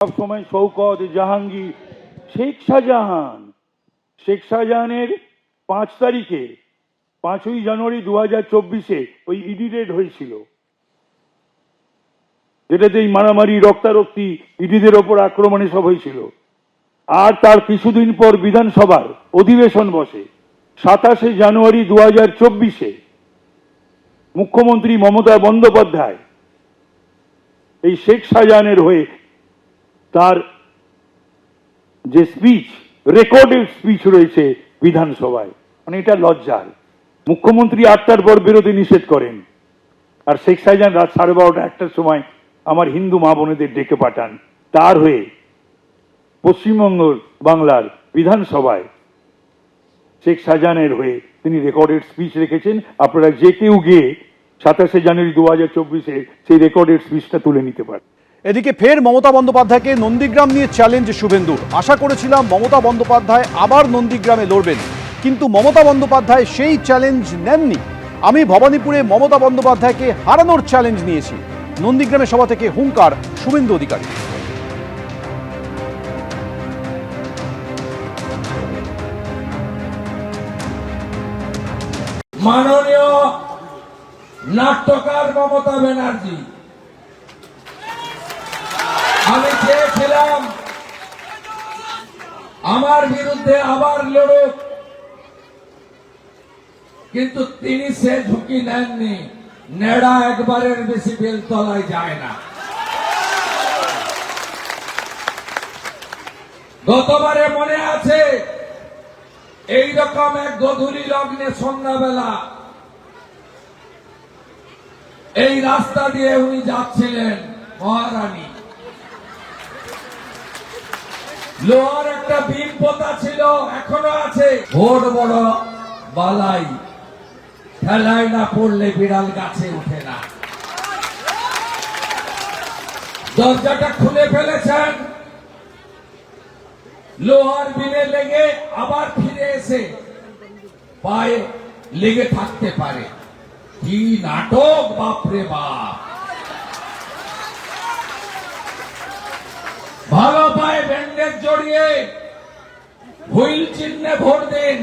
সব সময় শৌকত, জাহাঙ্গীর, শেখ শাহজাহানের 5 তারিখে 5ই জানুয়ারি 2024 ওই ইডি রেড হয়েছিল, যেটাতে এই মারামারি, রক্তারক্তি, ইডিদের ওপর আক্রমণে সব হয়েছিল। আর তার কিছুদিন পর বিধানসভার অধিবেশন বসে 27 জানুয়ারি 2024। মুখ্যমন্ত্রী মমতা বন্দ্যোপাধ্যায় এই শেখ শাহজাহানের হয়ে তার যে স্পিচ, রেকর্ডেড স্পিচ রয়েছে বিধানসভায়, মানে এটা লজ্জার। মুখ্যমন্ত্রী 8টার পর বেরোতে নিষেধ করেন, আর শেখ শাহজাহান রাত 12:30 1টার সময় আমার হিন্দু মা বোনেদের ডেকে পাঠান। তার হয়ে পশ্চিমবঙ্গ বাংলার বিধানসভায় শেখ শাহজাহানের হয়ে তিনি রেকর্ডেড স্পিচ রেখেছেন। আপনারা যে কেউ গিয়ে 27 জানুয়ারি 2024 সেই রেকর্ডেড স্পিচটা তুলে নিতে পারেন। এদিকে ফের মমতা বন্দ্যোপাধ্যায়কে নন্দীগ্রাম নিয়ে চ্যালেঞ্জ শুভেন্দুর। আশা করেছিলাম মমতা বন্দ্যোপাধ্যায় আবার নন্দীগ্রামে লড়বেন, কিন্তু মমতা বন্দ্যোপাধ্যায় সেই চ্যালেঞ্জ নেননি। আমি ভবানীপুরে মমতা বন্দ্যোপাধ্যায়কে হারানোর চ্যালেঞ্জ নিয়েছি। নন্দীগ্রামে সভা থেকে হুঙ্কার শুভেন্দু অধিকারী। মাননীয় নাট্যকার মমতা ব্যানার্জি, আমি চেয়েছিলাম আমার বিরুদ্ধে আবার লড়ুক, কিন্তু তিনি সে ঝুঁকি নেননি। নেড়া একবারের বেশি বেলতলায় যায় না। গতবারে মনে আছে, এইরকম এক গধূলি লগ্নে সন্ধ্যাবেলা এই রাস্তা দিয়ে উনি যাচ্ছিলেন মহারানী। লোহার একটা বিম পোতা ছিল, এখনো আছে। ভোট বড় বালাই, ঠেলায় না পড়লে বিড়াল গাছে ওঠে না। দরজাটা খুলে ফেলেছেন, লোহার বিমে লেগে আবার ফিরে এসে পায়ে লেগে থাকতে পারে। কি নাটক, বাপরে বাপ! ভালো পায়ে ব্যান্ডেজ জড়িয়ে হুইল চিহ্নে ভোট দিন,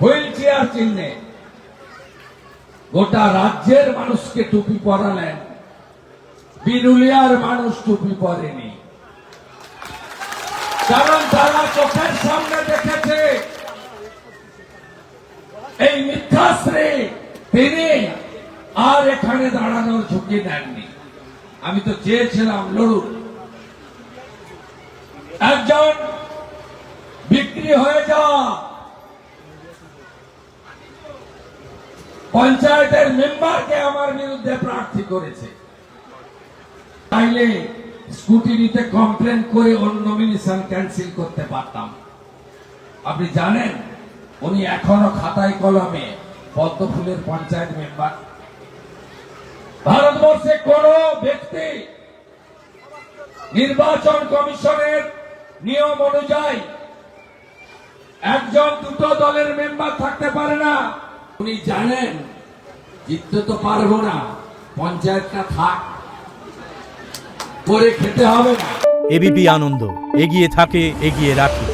হুইল চেয়ার চিহ্নে। গোটা রাজ্যের মানুষকে টুপি পরালেন, বিরুলিয়ার মানুষ টুপি পরেনি, কারণ তারা চোখের সামনে দেখেছে এই মিথ্যাশ্রী তিনি আর এখানে দাঁড়ানোর ঝুঁকি নেননি। আমি তো চেয়েছিলাম লড়ুক। একজন বিক্রি হয়ে যাওয়া পঞ্চায়েতের মেম্বারকে আমার বিরুদ্ধে প্রার্থী করেছে। তাইলে স্কুটিনিতে কমপ্লেন করে ওর নমিনেশন ক্যান্সেল করতে পারতাম। আপনি জানেন উনি এখনো খাতায় কলমে পদ্মফুলের পঞ্চায়েত মেম্বার। ভারতবর্ষে কোন ব্যক্তি নির্বাচন কমিশনের নিয়ম অনুযায়ী একজন দুটো দলের মেম্বার থাকতে পারে না। উনি জানেন জিততে তো পারবো না, পঞ্চায়েতটা থাক, করে খেতে হবে না। এবিপি আনন্দ, এগিয়ে থাকে, এগিয়ে রাখে।